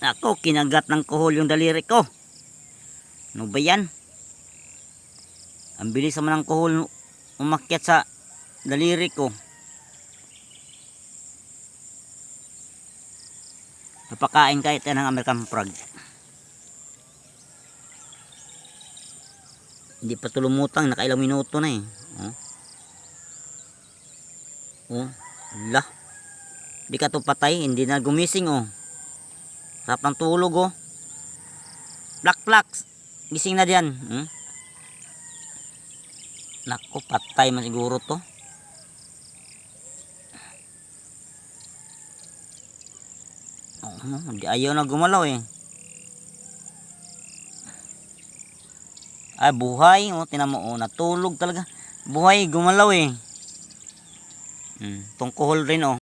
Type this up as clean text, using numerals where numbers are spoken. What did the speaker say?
Ako, kinagat ng kuhol yung daliri ko. Ano ba yan? Ang bilis naman ng kuhol umakyat sa daliri ko. Napakain kahit yan ng American frog. Hindi pa tulumutang, nakailang minuto na eh. Lah. Di ka to patay, hindi na gumising oh. Sarap ng tulog oh. Plak. Gising na diyan. Nako, patay man siguro to. Di ayaw na gumalaw eh. Ay, buhay oh, tinan mo oh, natulog talaga. Buhay, gumalaw eh. Tong kuhol rin oh.